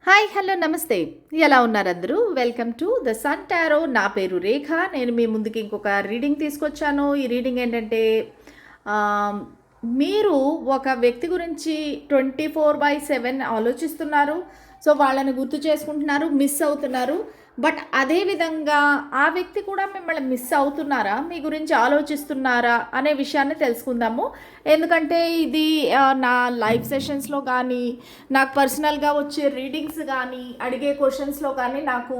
Hi hello నమస్తే. ఎలా ఉన్నారు అందరూ? Welcome to the sun tarot. నా పేరు రేఖ. నేను మీ ముందుకి ఇంకొక రీడింగ్ తీసుకొచ్చాను. ఈ రీడింగ్ ఏంటంటే మీరు ఒక వ్యక్తి గురించి 24/7 ఆలోచిస్తున్నారు. సో వాళ్ళని గుర్తు చేసుకుంటున్నారు, మిస్ అవుతున్నారు. బట్ అదే విధంగా ఆ వ్యక్తి కూడా మిమ్మల్ని మిస్ అవుతున్నారా, మీ గురించి ఆలోచిస్తున్నారా అనే విషయాన్ని తెలుసుకుందాము. ఎందుకంటే ఇది నా లైవ్ సెషన్స్లో కానీ, నాకు పర్సనల్గా వచ్చే రీడింగ్స్ కానీ, అడిగే క్వశ్చన్స్లో కానీ నాకు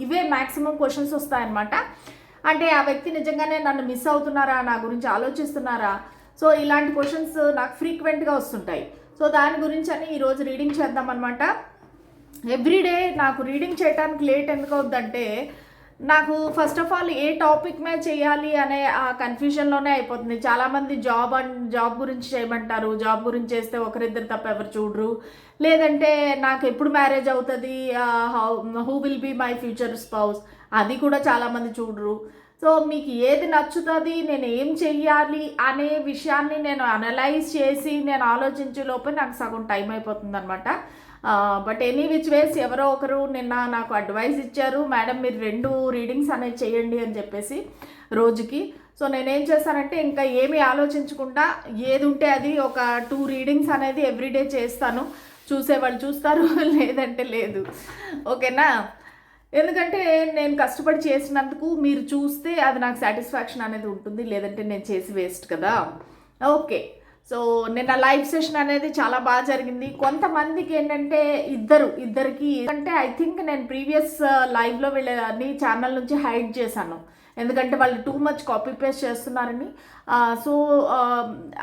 ఇవే మ్యాక్సిమం క్వశ్చన్స్ వస్తాయన్నమాట. అంటే ఆ వ్యక్తి నిజంగానే నన్ను మిస్ అవుతున్నారా, నా గురించి ఆలోచిస్తున్నారా, సో ఇలాంటి క్వశ్చన్స్ నాకు ఫ్రీక్వెంట్గా వస్తుంటాయి. సో దాని గురించి అని ఈరోజు రీడింగ్ చేద్దామన్నమాట. ఎవ్రీడే నాకు రీడింగ్ చేయడానికి లేట్ ఎందుకు అవుద్దంటే, నాకు first of all A topic మీద చేయాలి అనే ఆ కన్ఫ్యూజన్లోనే అయిపోతుంది. చాలామంది జాబ్ గురించి చేయమంటారు. జాబ్ గురించి చేస్తే ఒకరిద్దరు తప్ప ఎవరు చూడరు. లేదంటే నాకు ఎప్పుడు మ్యారేజ్ అవుతుంది, who will be my future spouse, అది కూడా చాలామంది చూడరు. సో మీకు ఏది నచ్చుతుంది, నేను ఏం చెయ్యాలి అనే విషయాన్ని నేను అనలైజ్ చేసి నేను ఆలోచించే లోపే నాకు సగం టైం అయిపోతుంది అనమాట. బట్ ఎనీ విచ్ వేస్ ఎవరో ఒకరు నిన్న నాకు అడ్వైస్ ఇచ్చారు, మేడం మీరు 2 రీడింగ్స్ అనేది చేయండి అని చెప్పేసి రోజుకి. సో నేనేం చేస్తానంటే ఇంకా ఏమీ ఆలోచించకుండా ఏది ఉంటే అది ఒక 2 రీడింగ్స్ అనేది ఎవ్రీడే చేస్తాను. చూసేవాళ్ళు చూస్తారు, లేదంటే లేదు. ఓకేనా? ఎందుకంటే నేను కష్టపడి చేసినందుకు మీరు చూస్తే అది నాకు సాటిస్ఫాక్షన్ అనేది ఉంటుంది, లేదంటే నేను చేసి వేస్ట్ కదా. ఓకే. సో నిన్న లైవ్ సెషన్ అనేది చాలా బాగా జరిగింది. కొంతమందికి ఏంటంటే ఇద్దరికి అంటే ఐ థింక్ నేను ప్రీవియస్ లైవ్లో వీళ్ళని ఛానల్ నుంచి హైడ్ చేశాను, ఎందుకంటే వాళ్ళు టూ మచ్ కాపీ పేస్ట్ చేస్తున్నారని. సో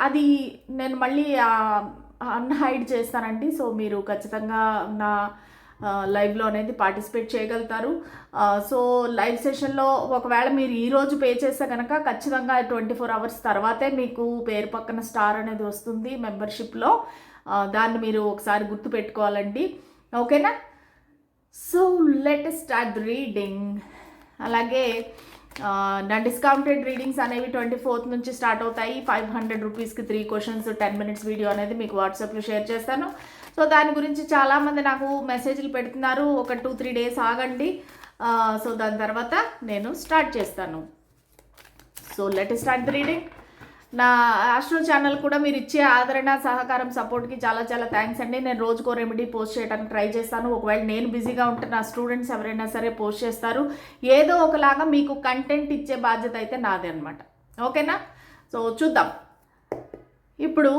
అది నేను మళ్ళీ అన్హైడ్ చేస్తానండి. సో మీరు ఖచ్చితంగా నా లైవ్లో అనేది పార్టిసిపేట్ చేయగలుగుతారు. సో లైవ్ సెషన్లో ఒకవేళ మీరు ఈరోజు పే చేస్తే కనుక ఖచ్చితంగా 24 hours తర్వాతే మీకు పేరు పక్కన స్టార్ అనేది వస్తుంది మెంబర్షిప్లో. దాన్ని మీరు ఒకసారి గుర్తు పెట్టుకోవాలండి. ఓకేనా? So let start the reading. అలాగే నా డిస్కౌంటెడ్ రీడింగ్స్ అనేవి 24th నుంచి స్టార్ట్ అవుతాయి. 500 రూపీస్కి 3 క్వశ్చన్స్ 10 minutes వీడియో అనేది మీకు వాట్సాప్లో షేర్ చేస్తాను. సో దాని గురించి చాలామంది నాకు మెసేజ్లు పెడుతున్నారు, ఒక 2-3 days ఆగండి. సో దాని తర్వాత నేను స్టార్ట్ చేస్తాను. So let start the reading. నా ఆస్ట్రో ఛానల్ కూడా మీరు ఇచ్చే ఆదరణ, సహకారం, సపోర్ట్కి చాలా చాలా థ్యాంక్స్ అండి. నేను రోజుకో రెమెడీ పోస్ట్ చేయడానికి ట్రై చేస్తాను. ఒకవేళ నేను బిజీగా ఉంటే నా స్టూడెంట్స్ ఎవరైనా సరే పోస్ట్ చేస్తారు. ఏదో ఒకలాగా మీకు కంటెంట్ ఇచ్చే బాధ్యత అయితే నాదే అనమాట. ఓకేనా? సో చూద్దాం. ఇప్పుడు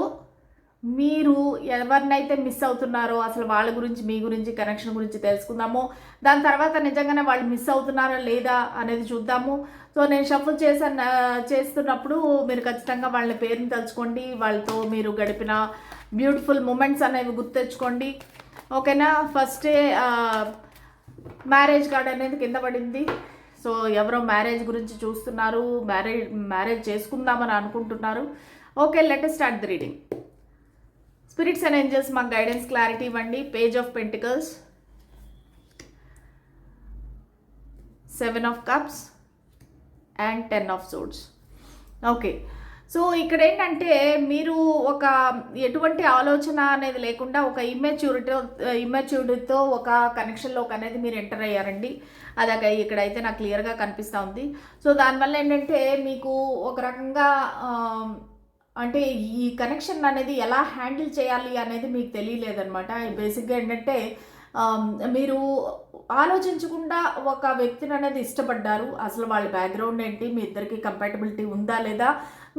మీరు ఎవరినైతే మిస్ అవుతున్నారో అసలు వాళ్ళ గురించి, మీ గురించి, కనెక్షన్ గురించి తెలుసుకుందాము. దాని తర్వాత నిజంగానే వాళ్ళు మిస్ అవుతున్నారా లేదా అనేది చూద్దాము. సో నేను షఫుల్ చేస్తున్నప్పుడు మీరు ఖచ్చితంగా వాళ్ళ పేరుని తలుచుకోండి, వాళ్ళతో మీరు గడిపిన బ్యూటిఫుల్ మూమెంట్స్ అనేవి గుర్తెచ్చుకోండి. ఓకేనా? ఫస్టే మ్యారేజ్ కార్డ్ అనేది కింద పడింది. సో ఎవరో మ్యారేజ్ గురించి చూస్తున్నారు, మ్యారేజ్ చేసుకుందామని అనుకుంటున్నారు. Okay, let us start the reading. Spirits and angels మాకు గైడెన్స్, క్లారిటీ ఇవ్వండి. Page of pentacles, 7 of cups and 10 of swords. Okay. So ఇక్కడ ఏంటంటే మీరు ఒక ఎటువంటి ఆలోచన అనేది లేకుండా ఒక ఇమ్మెచ్యూరిటీతో ఒక కనెక్షన్లోకి అనేది మీరు ఎంటర్ అయ్యారండి. అది ఇక్కడైతే నాకు క్లియర్గా కనిపిస్తూ ఉంది. సో దానివల్ల ఏంటంటే మీకు ఒక రకంగా అంటే ఈ కనెక్షన్ అనేది ఎలా హ్యాండిల్ చేయాలి అనేది మీకు తెలియలేదనమాట. బేసిక్గా ఏంటంటే మీరు ఆలోచించకుండా ఒక వ్యక్తిని అనేది ఇష్టపడ్డారు. అసలు వాళ్ళ బ్యాక్గ్రౌండ్ ఏంటి, మీ ఇద్దరికి కంపాటబిలిటీ ఉందా లేదా,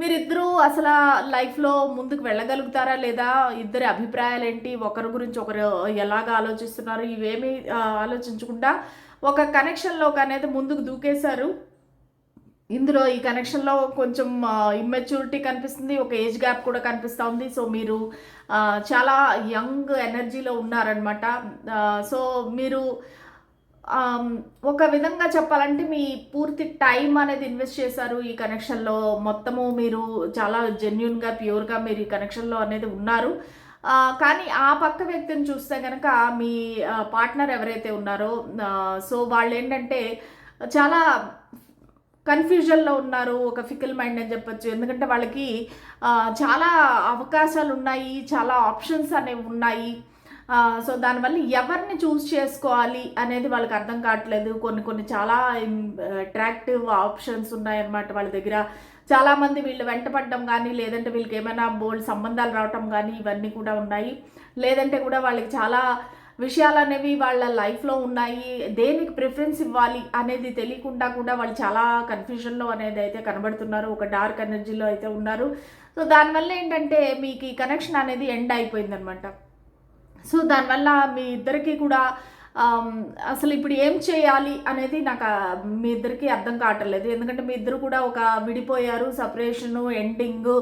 మీరిద్దరూ అసలు లైఫ్లో ముందుకు వెళ్ళగలుగుతారా లేదా, ఇద్దరి అభిప్రాయాలు ఏంటి, ఒకరి గురించి ఒకరు ఎలాగ ఆలోచిస్తున్నారు, ఇవేమీ ఆలోచించకుండా ఒక కనెక్షన్లోకి అనేది ముందుకు దూకేశారు. ఇందులో ఈ కనెక్షన్లో కొంచెం ఇమ్మెచ్యూరిటీ కనిపిస్తుంది, ఒక ఏజ్ గ్యాప్ కూడా కనిపిస్తూ ఉంది. సో మీరు చాలా యంగ్ ఎనర్జీలో ఉన్నారనమాట. సో మీరు ఒక విధంగా చెప్పాలంటే మీ పూర్తి టైం అనేది ఇన్వెస్ట్ చేశారు ఈ కనెక్షన్లో. మొత్తము మీరు చాలా జెన్యున్గా, ప్యూర్గా మీరు ఈ కనెక్షన్లో అనేది ఉన్నారు. కానీ ఆ పక్క వ్యక్తిని చూస్తే కనుక మీ పార్ట్నర్ ఎవరైతే ఉన్నారో సో వాళ్ళు ఏంటంటే చాలా కన్ఫ్యూజన్లో ఉన్నారు, ఒక ఫికల్ మైండ్ అని చెప్పొచ్చు. ఎందుకంటే వాళ్ళకి చాలా అవకాశాలు ఉన్నాయి, చాలా ఆప్షన్స్ అనేవి ఉన్నాయి. సో దానివల్ల ఎవరిని చూస్ చేసుకోవాలి అనేది వాళ్ళకి అర్థం కావట్లేదు. కొన్ని చాలా అట్రాక్టివ్ ఆప్షన్స్ ఉన్నాయన్నమాట వాళ్ళ దగ్గర. చాలామంది వీళ్ళు వెంటపడడం కానీ, లేదంటే వీళ్ళకి ఏమైనా బోల్డ్ సంబంధాలు రావటం కానీ ఇవన్నీ కూడా ఉన్నాయి. లేదంటే కూడా వాళ్ళకి చాలా విషయాలు అనేవి వాళ్ళ లైఫ్లో ఉన్నాయి. దేనికి ప్రిఫరెన్స్ ఇవ్వాలి అనేది తెలియకుండా కూడా వాళ్ళు చాలా కన్ఫ్యూజన్లో అనేది అయితే కనబడుతున్నారు. ఒక డార్క్ ఎనర్జీలో అయితే ఉన్నారు. సో దానివల్ల ఏంటంటే మీకు ఈ కనెక్షన్ అనేది ఎండ్ అయిపోయిందనమాట. సో దానివల్ల మీ ఇద్దరికి కూడా అసలు ఇప్పుడు ఏం చేయాలి అనేది నాకు మీ ఇద్దరికి అర్థం కావట్లేదు. ఎందుకంటే మీ ఇద్దరు కూడా ఒక విడిపోయారు, సపరేషను, ఎండింగు,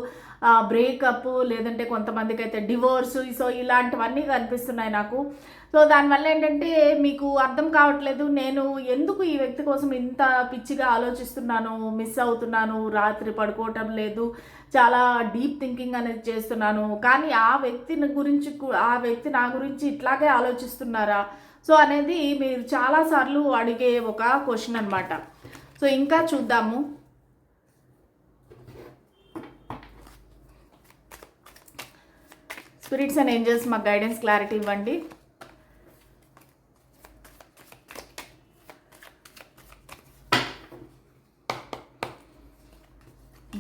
బ్రేకప్, లేదంటే కొంతమందికి అయితే డివోర్సు. సో ఇలాంటివన్నీ కనిపిస్తున్నాయి నాకు. సో దానివల్ల ఏంటంటే మీకు అర్థం కావట్లేదు, నేను ఎందుకు ఈ వ్యక్తి కోసం ఇంత పిచ్చిగా ఆలోచిస్తున్నాను, మిస్ అవుతున్నాను, రాత్రి పడుకోవటం లేదు, చాలా డీప్ థింకింగ్ అనేది చేస్తున్నాను. కానీ ఆ వ్యక్తి నా గురించి ఇట్లాగే ఆలోచిస్తున్నారా సో అనేది మీరు చాలాసార్లు అడిగే ఒక క్వశ్చన్ అనమాట. సో ఇంకా చూద్దాము. స్పిరిట్స్ అండ్ ఏంజల్స్ మాకు గైడెన్స్, క్లారిటీ ఇవ్వండి.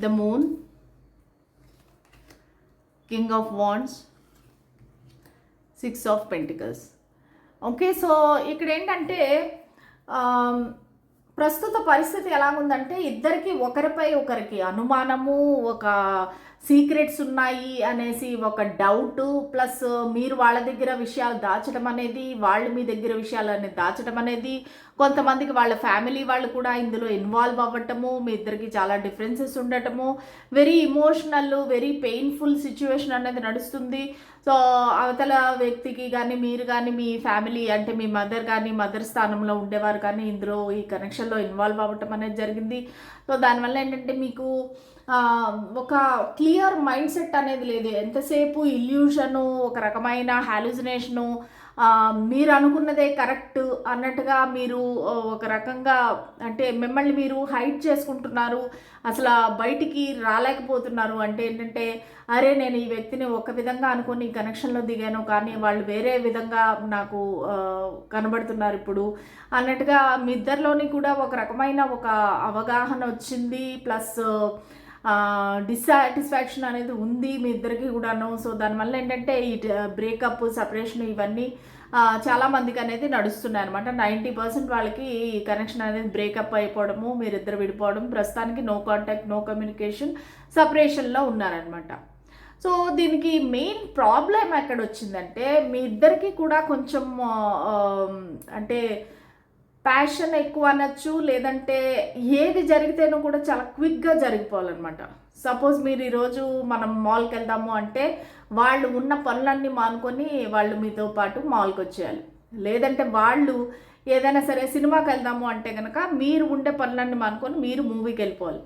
The moon, king of wands, 6 of pentacles. Okay, so ఇక్కడ ఏంటంటే ప్రస్తుత పరిస్థితి ఎలాగుందంటే ఇద్దరికి ఒకరిపై ఒకరికి అనుమానము, ఒక సీక్రెట్స్ ఉన్నాయి అనేసి ఒక డౌటు, ప్లస్ మీరు వాళ్ళ దగ్గర విషయాలు దాచడం అనేది, వాళ్ళు మీ దగ్గర విషయాలు అనేది దాచడం అనేది, కొంతమందికి వాళ్ళ ఫ్యామిలీ వాళ్ళు కూడా ఇందులో ఇన్వాల్వ్ అవ్వటము, మీ ఇద్దరికి చాలా డిఫరెన్సెస్ ఉండటము, very emotional, very painful situation అనేది నడుస్తుంది. సో అవతల వ్యక్తికి కానీ, మీరు కానీ, మీ ఫ్యామిలీ అంటే మీ మదర్ కానీ, మదర్ స్థానంలో ఉండేవారు కానీ ఇందులో ఈ కనెక్షన్లో ఇన్వాల్వ్ అవ్వటం అనేది జరిగింది. సో దానివల్ల ఏంటంటే మీకు ఒక క్లియర్ మైండ్ సెట్ అనేది లేదు. ఎంతసేపు ఇల్యూషను, ఒక రకమైన హాలుజినేషను, మీరు అనుకున్నదే కరెక్ట్ అన్నట్టుగా మీరు ఒక రకంగా అంటే మిమ్మల్ని మీరు హైడ్ చేసుకుంటున్నారు, అసలు బయటికి రాలేకపోతున్నారు. అంటే ఏంటంటే అరే నేను ఈ వ్యక్తిని ఒక విధంగా అనుకుని కనెక్షన్లో దిగాను, కానీ వాళ్ళు వేరే విధంగా నాకు కనబడుతున్నారు ఇప్పుడు అన్నట్టుగా మీ ఇద్దరిలోని కూడా ఒక రకమైన ఒక అవగాహన వచ్చింది. ప్లస్ డిస్సాటిస్ఫాక్షన్ అనేది ఉంది మీ ఇద్దరికి కూడాను. సో దానివల్ల ఏంటంటే ఈ బ్రేకప్, సపరేషన్ ఇవన్నీ చాలామందికి అనేది నడుస్తున్నాయి అనమాట. 90% వాళ్ళకి ఈ కనెక్షన్ అనేది బ్రేకప్ అయిపోవడము, మీరిద్దరు విడిపోవడం, ప్రస్తుతానికి నో కాంటాక్ట్, నో కమ్యూనికేషన్, సపరేషన్లో ఉన్నారనమాట. సో దీనికి మెయిన్ ప్రాబ్లం ఎక్కడ వచ్చిందంటే మీ ఇద్దరికి కూడా కొంచెం అంటే ప్యాషన్ ఎక్కువ అనొచ్చు, లేదంటే ఏది జరిగితేనో కూడా చాలా క్విక్గా జరిగిపోవాలన్నమాట. సపోజ్ మీరు ఈరోజు మనం మాల్కి వెళ్దాము అంటే వాళ్ళు ఉన్న పనులన్నీ మానుకొని వాళ్ళు మీతో పాటు మాల్కి వచ్చేయాలి. లేదంటే వాళ్ళు ఏదైనా సరే సినిమాకి వెళ్దాము అంటే కనుక మీరు ఉండే పనులన్నీ మానుకొని మీరు మూవీకి వెళ్ళిపోవాలి.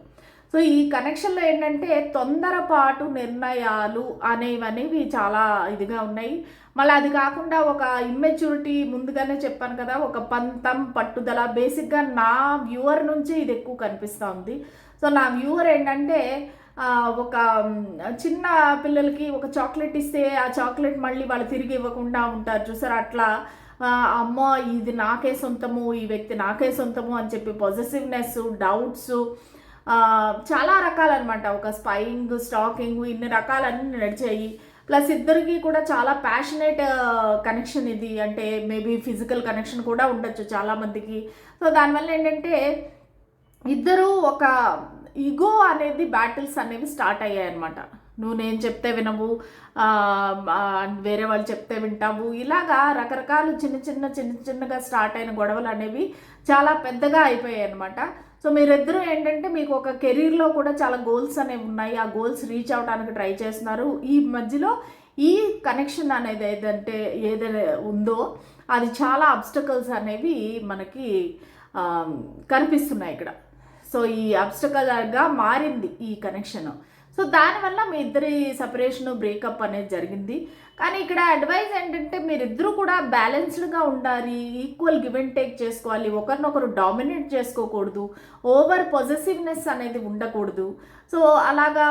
సో ఈ కనెక్షన్లో ఏంటంటే తొందరపాటు నిర్ణయాలు అనేవి చాలా ఇదిగా ఉన్నాయి. మళ్ళీ అది కాకుండా ఒక ఇమ్మెచ్యూరిటీ, ముందుగానే చెప్పాను కదా, ఒక పంతం, పట్టుదల. బేసిక్గా నా వ్యూవర్ నుంచి ఇది ఎక్కువ కనిపిస్తూ ఉంది. సో నా వ్యూవర్ ఏంటంటే ఒక చిన్న పిల్లలకి ఒక చాక్లెట్ ఇస్తే ఆ చాక్లెట్ మళ్ళీ వాళ్ళు తిరిగి ఇవ్వకుండా ఉంటారు చూసారు, అట్లా అమ్మో ఇది నాకే సొంతము, ఈ వ్యక్తి నాకే సొంతము అని చెప్పి పొజెసివ్నెస్, డౌట్స్, చాలా రకాలన్నమాట. ఒక స్పైయింగ్, స్టాకింగ్, ఇన్ని రకాలన్నీ నడిచాయి. ప్లస్ ఇద్దరికి కూడా చాలా ప్యాషనేట్ కనెక్షన్ ఇది. అంటే మేబీ ఫిజికల్ కనెక్షన్ కూడా ఉండొచ్చు చాలామందికి. సో దానివల్ల ఏంటంటే ఇద్దరు ఒక ఈగో అనేది బ్యాటిల్స్ అనేవి స్టార్ట్ అయ్యాయి అనమాట. నువ్వు నేను చెప్తే వినవు, వేరే వాళ్ళు చెప్తే వింటావు, ఇలాగా రకరకాలు చిన్నగా స్టార్ట్ అయిన గొడవలు అనేవి చాలా పెద్దగా అయిపోయాయి అనమాట. సో మీరిద్దరూ ఏంటంటే మీకు ఒక కెరీర్లో కూడా చాలా గోల్స్ అనేవి ఉన్నాయి, ఆ గోల్స్ రీచ్ అవ్వడానికి ట్రై చేస్తున్నారు. ఈ మధ్యలో ఈ కనెక్షన్ అనేది ఏదైతే ఉందో అది చాలా అబ్స్టకల్స్ అనేవి మనకి కనిపిస్తున్నాయి ఇక్కడ. సో ఈ అబ్స్టకల్గా మారింది ఈ కనెక్షన్. సో దానివల్ల మీ ఇద్దరి సపరేషను, బ్రేకప్ అనేది జరిగింది. కానీ ఇక్కడ అడ్వైజ్ ఏంటంటే మీరిద్దరూ కూడా బ్యాలెన్స్డ్గా ఉండాలి, ఈక్వల్ గివ్ అండ్ టేక్ చేసుకోవాలి, ఒకరినొకరు డామినేట్ చేసుకోకూడదు, ఓవర్ పొజెసివ్నెస్ అనేది ఉండకూడదు. సో అలాగా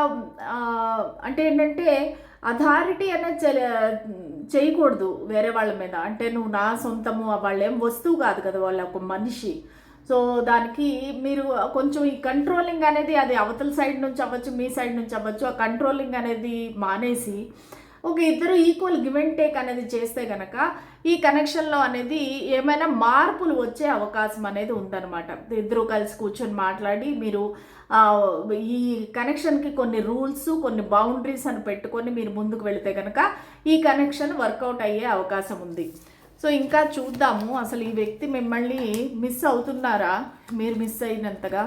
అంటే ఏంటంటే అథారిటీ అనేది చేయకూడదు వేరే వాళ్ళ మీద. అంటే నువ్వు నా సొంతము, వాళ్ళేం వస్తువు కాదు కదా, వాళ్ళ ఒక మనిషి. సో దానికి మీరు కొంచెం ఈ కంట్రోలింగ్ అనేది, అది అవతల సైడ్ నుంచి అవ్వచ్చు, మీ సైడ్ నుంచి అవ్వచ్చు, ఆ కంట్రోలింగ్ అనేది మానేసి ఒక ఇద్దరు ఈక్వల్ గివ్ అండ్ టేక్ అనేది చేస్తే కనుక ఈ కనెక్షన్లో అనేది ఏమైనా మార్పులు వచ్చే అవకాశం అనేది ఉందన్నమాట. ఇద్దరు కలిసి కూర్చొని మాట్లాడి మీరు ఈ కనెక్షన్కి కొన్ని రూల్స్, కొన్ని బౌండరీస్ అని పెట్టుకొని మీరు ముందుకు వెళితే కనుక ఈ కనెక్షన్ వర్కౌట్ అయ్యే అవకాశం ఉంది. సో ఇంకా చూద్దాము, అసలు ఈ వ్యక్తి మిమ్మల్ని మిస్ అవుతున్నారా, మీరు మిస్ అయినంతగా.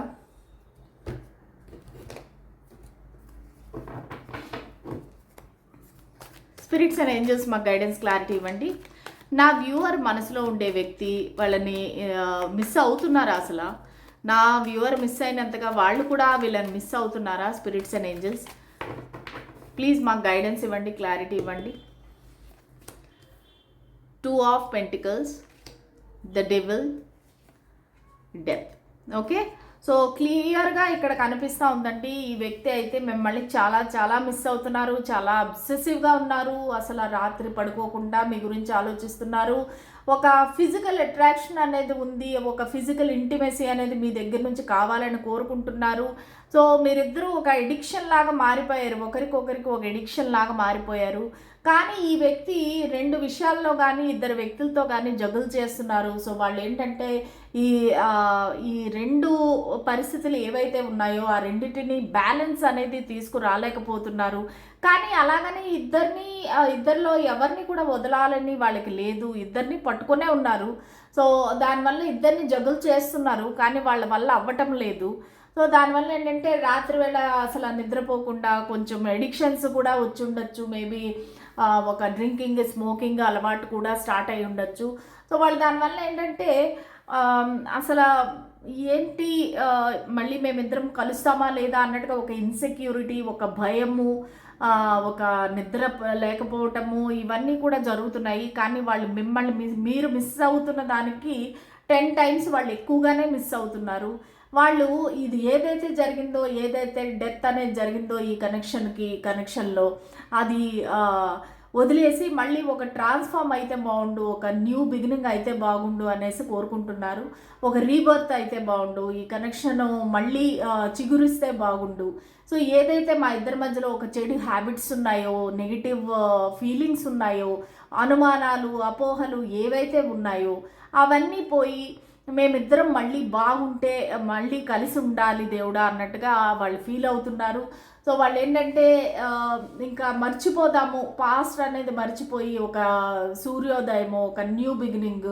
స్పిరిట్స్ అండ్ ఏంజల్స్ మాకు గైడెన్స్, క్లారిటీ ఇవ్వండి. నా వ్యూవర్ మనసులో ఉండే వ్యక్తి వాళ్ళని మిస్ అవుతున్నారా, అసలు నా వ్యూవర్ మిస్ అయినంతగా వాళ్ళు కూడా వీళ్ళని మిస్ అవుతున్నారా? స్పిరిట్స్ అండ్ ఏంజల్స్ ప్లీజ్ మాకు గైడెన్స్ ఇవ్వండి, క్లారిటీ ఇవ్వండి. 2 of Pentacles, the Devil, Death. Okay, so క్లియర్గా ఇక్కడ కనిపిస్తూ ఉందండి, ఈ వ్యక్తి అయితే మిమ్మల్ని చాలా చాలా మిస్ అవుతున్నారు, చాలా అబ్సెసివ్గా ఉన్నారు. అసలు రాత్రి పడుకోకుండా మీ గురించి ఆలోచిస్తున్నారు. ఒక ఫిజికల్ అట్రాక్షన్ అనేది ఉంది, ఒక ఫిజికల్ ఇంటిమెసీ అనేది మీ దగ్గర నుంచి కావాలని కోరుకుంటున్నారు. సో మీరిద్దరూ ఒక ఎడిక్షన్ లాగా మారిపోయారు, ఒకరికొకరికి ఒక ఎడిక్షన్ లాగా మారిపోయారు. కానీ ఈ వ్యక్తి 2 విషయాల్లో కానీ, 2 వ్యక్తులతో కానీ జగులు చేస్తున్నారు. సో వాళ్ళు ఏంటంటే ఈ 2 పరిస్థితులు ఏవైతే ఉన్నాయో ఆ రెండింటిని బ్యాలెన్స్ అనేది తీసుకురాలేకపోతున్నారు. కానీ అలాగని ఇద్దరిలో ఎవరిని కూడా వదలాలని వాళ్ళకి లేదు, ఇద్దరిని పట్టుకునే ఉన్నారు. సో దానివల్ల ఇద్దరిని జగులు చేస్తున్నారు, కానీ వాళ్ళ వల్ల అవ్వటం లేదు. సో దానివల్ల ఏంటంటే రాత్రి వేళ అసలు నిద్రపోకుండా కొంచెం ఎడిక్షన్స్ కూడా వచ్చి ఉండొచ్చు, మేబీ ఒక డ్రింకింగ్, స్మోకింగ్ అలవాటు కూడా స్టార్ట్ అయి ఉండొచ్చు. సో వాళ్ళు దానివల్ల ఏంటంటే అసలు ఏంటి మళ్ళీ మేమిద్దరం కలుస్తామా లేదా అన్నట్టుగా ఒక ఇన్సెక్యూరిటీ, ఒక భయము, ఒక నిద్ర లేకపోవటము, ఇవన్నీ కూడా జరుగుతున్నాయి. కానీ వాళ్ళు మిమ్మల్ని మీరు మిస్ అవుతున్న దానికి 10 times వాళ్ళు ఎక్కువగానే మిస్ అవుతున్నారు. వాళ్ళు ఇది ఏదైతే జరిగిందో, ఏదైతే డెత్ అనేది జరిగిందో ఈ కనెక్షన్లో అది వదిలేసి మళ్ళీ ఒక ట్రాన్స్ఫార్మ్ అయితే బాగుండు, ఒక న్యూ బిగినింగ్ అయితే బాగుండు అనేసి కోరుకుంటున్నారు. ఒక రీబర్త్ అయితే బాగుండు, ఈ కనెక్షన్ మళ్ళీ చిగురిస్తే బాగుండు. సో ఏదైతే మా ఇద్దరి మధ్యలో ఒక చెడు హ్యాబిట్స్ ఉన్నాయో, నెగిటివ్ ఫీలింగ్స్ ఉన్నాయో, అనుమానాలు, అపోహలు ఏవైతే ఉన్నాయో అవన్నీ పోయి మేమిద్దరం మళ్ళీ బాగుంటే, మళ్ళీ కలిసి ఉండాలి దేవుడా అన్నట్టుగా వాళ్ళు ఫీల్ అవుతున్నారు. సో వాళ్ళు ఏంటంటే ఇంకా మర్చిపోదాము, పాస్ట్ అనేది మర్చిపోయి ఒక సూర్యోదయము, ఒక న్యూ బిగినింగ్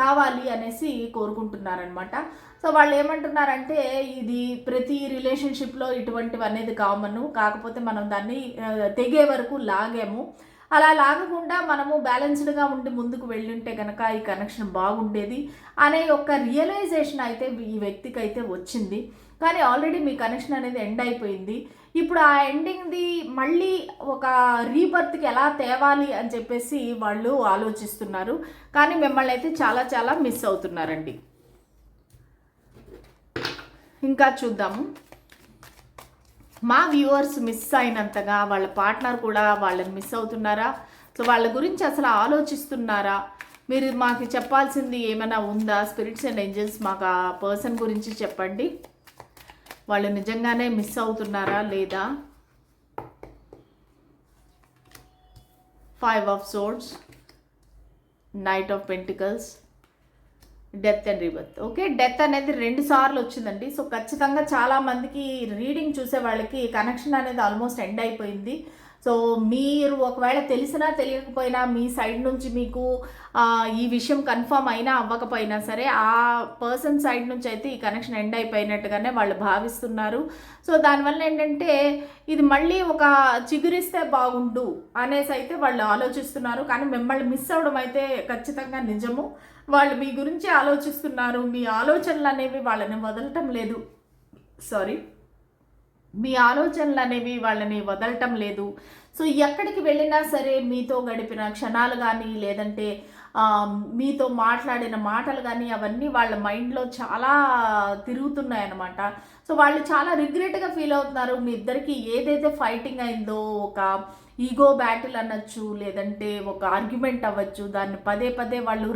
కావాలి అనేసి కోరుకుంటున్నారనమాట. సో వాళ్ళు ఏమంటున్నారంటే ఇది ప్రతి రిలేషన్షిప్లో ఇటువంటివి అనేది కామను, కాకపోతే మనం దాన్ని తెగే వరకు లాగాము. అలా లాగకుండా మనము బ్యాలెన్స్డ్గా ఉండి ముందుకు వెళ్ళుంటే కనుక ఈ కనెక్షన్ బాగుండేది అనే ఒక రియలైజేషన్ అయితే ఈ వ్యక్తికి అయితే వచ్చింది. కానీ ఆల్రెడీ మీ కనెక్షన్ అనేది ఎండ్ అయిపోయింది. ఇప్పుడు ఆ ఎండింగ్ది మళ్ళీ ఒక రీబర్త్కి ఎలా తేవాలి అని చెప్పేసి వాళ్ళు ఆలోచిస్తున్నారు. కానీ మిమ్మల్ని అయితే చాలా చాలా మిస్ అవుతున్నారండి. ఇంకా చూద్దాము, మా వ్యూవర్స్ మిస్ అయినంతగా వాళ్ళ పార్ట్నర్ కూడా వాళ్ళని మిస్ అవుతున్నారా? సో వాళ్ళ గురించి అసలు ఆలోచిస్తున్నారా? మీరు మాకు చెప్పాల్సింది ఏమైనా ఉందా? స్పిరిట్స్ అండ్ ఏంజల్స్ మాకు ఆ పర్సన్ గురించి చెప్పండి. వాళ్ళు నిజంగానే మిస్ అవుతున్నారా లేదా? 5 of Swords, Knight of Pentacles, death and rebirth. Okay, death అనేది 2 సార్లు వచ్చిందండి. సో ఖచ్చితంగా చాలామందికి రీడింగ్ చూసే వాళ్ళకి కనెక్షన్ అనేది ఆల్మోస్ట్ ఎండ్ అయిపోయింది. సో మీరు ఒకవేళ తెలిసినా తెలియకపోయినా మీ సైడ్ నుంచి మీకు ఈ విషయం కన్ఫర్మ్ అయినా అవ్వకపోయినా సరే ఆ పర్సన్ సైడ్ నుంచి అయితే ఈ కనెక్షన్ ఎండ్ అయిపోయినట్టుగానే వాళ్ళు భావిస్తున్నారు. సో దానివల్ల ఏంటంటే ఇది మళ్ళీ ఒక చిగురిస్తే బాగుండు అనేసి అయితే వాళ్ళు ఆలోచిస్తున్నారు. కానీ మిమ్మల్ని మిస్ అవ్వడం అయితే ఖచ్చితంగా నిజము. వాళ్ళు మీ గురించి ఆలోచిస్తున్నారు, మీ ఆలోచనలు అనేవి వాళ్ళని వదలటం లేదు. మీ ఆలోచనలు అనేవి వాళ్ళని వదలటం లేదు. సో ఎక్కడికి వెళ్ళినా సరే మీతో గడిపిన క్షణాలు కానీ లేదంటే మీతో మాట్లాడిన మాటలు కానీ అవన్నీ వాళ్ళ మైండ్లో చాలా తిరుగుతున్నాయి అన్నమాట. సో వాళ్ళు చాలా రిగ్రెట్గా ఫీల్ అవుతున్నారు. మీ ఇద్దరికి ఏదైతే ఫైటింగ్ అయిందో, ఒక ఈగో బ్యాటిల్ అనొచ్చు, లేదంటే ఒక ఆర్గ్యుమెంట్ అవ్వచ్చు, దాన్ని పదే పదే వాళ్ళు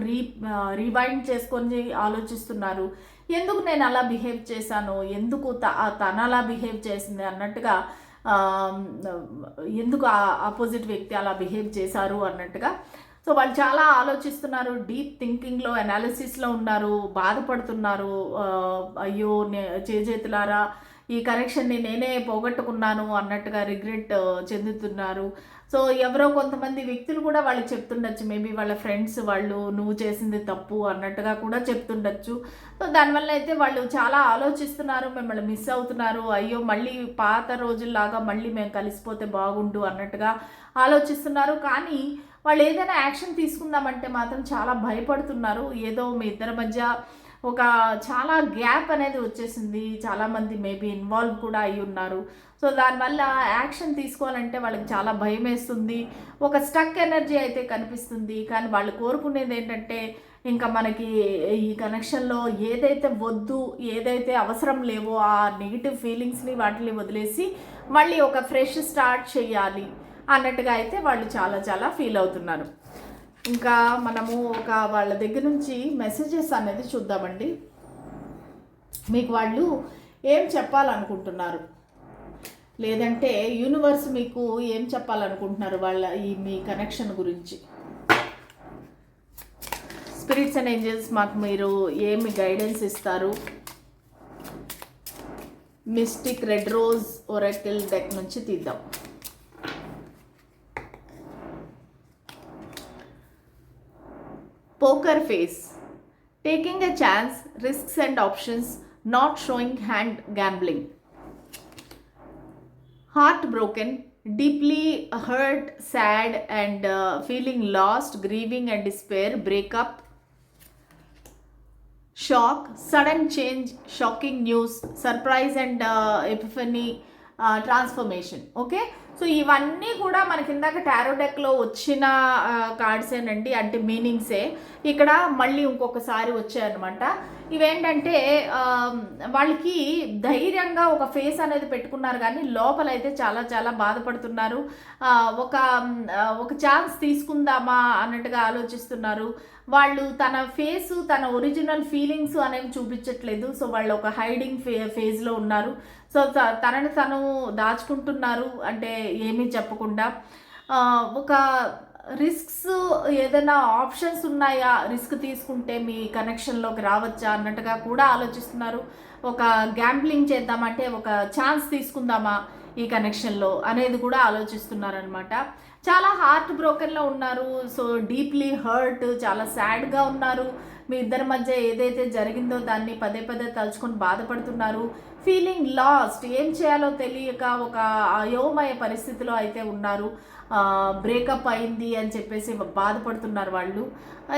రివైండ్ చేసుకొని ఆలోచిస్తున్నారు. ఎందుకు నేను అలా బిహేవ్ చేశాను, ఎందుకు తను అలా బిహేవ్ చేసింది అన్నట్టుగా, ఎందుకు ఆపోజిట్ వ్యక్తి అలా బిహేవ్ చేశారు అన్నట్టుగా. సో వాళ్ళు చాలా ఆలోచిస్తున్నారు, డీప్ థింకింగ్లో, అనాలిసిస్లో ఉన్నారు, బాధపడుతున్నారు. అయ్యో చేతులారా ఈ కనెక్షన్ని నేనే పోగొట్టుకున్నాను అన్నట్టుగా రిగ్రెట్ చెందుతున్నారు. సో ఎవరో కొంతమంది వ్యక్తులు కూడా వాళ్ళకి చెప్తుండొచ్చు, మేబీ వాళ్ళ ఫ్రెండ్స్ వాళ్ళు నువ్వు చేసింది తప్పు అన్నట్టుగా కూడా చెప్తుండొచ్చు. సో దానివల్ల అయితే వాళ్ళు చాలా ఆలోచిస్తున్నారు, మిమ్మల్ని మిస్ అవుతున్నారు. అయ్యో మళ్ళీ పాత రోజుల్లాగా మళ్ళీ మేము కలిసిపోతే బాగుండు అన్నట్టుగా ఆలోచిస్తున్నారు. కానీ వాళ్ళు ఏదైనా యాక్షన్ తీసుకుందామంటే మాత్రం చాలా భయపడుతున్నారు. ఏదో మీ ఇద్దరి మధ్య ఒక చాలా గ్యాప్ అనేది వచ్చేసింది. చాలామంది మేబీ ఇన్వాల్వ్ కూడా అయి ఉన్నారు. సో దానివల్ల యాక్షన్ తీసుకోవాలంటే వాళ్ళకి చాలా భయం వేస్తుంది. ఒక స్టక్ ఎనర్జీ అయితే కనిపిస్తుంది. కానీ వాళ్ళు కోరుకునేది ఏంటంటే, ఇంకా మనకి ఈ కనెక్షన్లో ఏదైతే వద్దు, ఏదైతే అవసరం లేవో ఆ నెగిటివ్ ఫీలింగ్స్ని వాటిని వదిలేసి మళ్ళీ ఒక ఫ్రెష్ స్టార్ట్ చేయాలి అన్నట్టుగా అయితే వాళ్ళు చాలా చాలా ఫీల్ అవుతున్నారు. ఇంకా మనము వాళ్ళ దగ్గర నుంచి మెసేజెస్ అనేది చూద్దామండి. మీకు వాళ్ళు ఏం చెప్పాలనుకుంటున్నారు, లేదంటే యూనివర్స్ మీకు ఏం చెప్పాలనుకుంటున్నారు వాళ్ళ మీ కనెక్షన్ గురించి. స్పిరిట్స్ అండ్ ఏంజల్స్ మాకు మీరు ఏమి గైడెన్స్ ఇస్తారు? Mystic red rose Oracle deck నుంచి తీద్దాం. Poker face. Taking a chance, risks and options, not showing hand, gambling. Heartbroken, deeply hurt, sad and feeling lost, grieving and despair, breakup. Shock, sudden change, shocking news, surprise and epiphany, transformation. Okay, so ఇవన్నీ కూడా మనకి ఇందాక tarot డెక్లో వచ్చిన కార్డ్సేనండి, అంటే మీనింగ్సే ఇక్కడ మళ్ళీ ఇంకొకసారి వచ్చాయన్నమాట. ఇవేంటంటే వాళ్ళకి ధైర్యంగా ఒక ఫేస్ అనేది పెట్టుకున్నారు, కానీ లోపలైతే చాలా చాలా బాధపడుతున్నారు. ఒక ఛాన్స్ తీసుకుందామా అన్నట్టుగా ఆలోచిస్తున్నారు. వాళ్ళు తన ఫేసు, తన ఒరిజినల్ ఫీలింగ్స్ అనేవి చూపించట్లేదు. సో వాళ్ళు ఒక హైడింగ్ ఫేజ్లో ఉన్నారు. సో తనని తను దాచుకుంటున్నారు, అంటే ఏమీ చెప్పకుండా. ఒక రిస్క్స్, ఏదైనా ఆప్షన్స్ ఉన్నాయా, రిస్క్ తీసుకుంటే మీ కనెక్షన్లోకి రావచ్చా అన్నట్టుగా కూడా ఆలోచిస్తున్నారు. ఒక గ్యాంబ్లింగ్ చేద్దామంటే ఒక ఛాన్స్ తీసుకుందామా ఈ కనెక్షన్లో అనేది కూడా ఆలోచిస్తున్నారనమాట. చాలా హార్ట్ బ్రోకెన్లో ఉన్నారు. సో డీప్లీ హర్ట్, చాలా సాడ్గా ఉన్నారు. మీ ఇద్దరి మధ్య ఏదైతే జరిగిందో దాన్ని పదే పదే తలుచుకొని బాధపడుతున్నారు. ఫీలింగ్ లాస్ట్, ఏం చేయాలో తెలియక ఒక అయోమయ పరిస్థితిలో అయితే ఉన్నారు. బ్రేకప్ అయింది అని చెప్పేసి బాధపడుతున్నారు వాళ్ళు.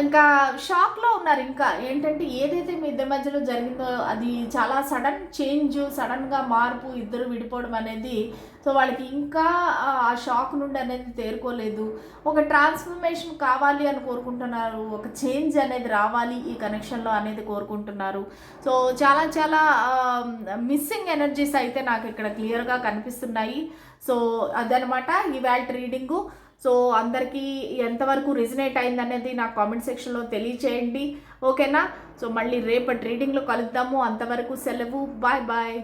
ఇంకా షాక్లో ఉన్నారు. ఇంకా ఏంటంటే ఏదైతే మీ ఇద్దరి మధ్యలో జరిగిందో అది చాలా సడన్ చేంజ్, సడన్గా మార్పు, ఇద్దరు విడిపోవడం అనేది. సో వాళ్ళకి ఇంకా ఆ షాక్ నుండి అనేది తేరుకోలేదు. ఒక ట్రాన్స్ఫర్మేషన్ కావాలి అని కోరుకుంటున్నారు, ఒక చేంజ్ అనేది రావాలి ఈ కనెక్షన్లో అనేది కోరుకుంటున్నారు. సో చాలా చాలా మిస్సింగ్ ఎనర్జీస్ అయితే నాకు ఇక్కడ క్లియర్గా కనిపిస్తున్నాయి. సో అదనమాట ఇవాళ రీడింగు. సో అందరికీ ఎంతవరకు రిజనేట్ అయిందనేది నాకు కామెంట్ సెక్షన్లో తెలియచేయండి, ఓకేనా? సో మళ్ళీ రేపటి రీడింగ్లో కలుద్దాము. అంతవరకు సెలవు, బాయ్ బాయ్.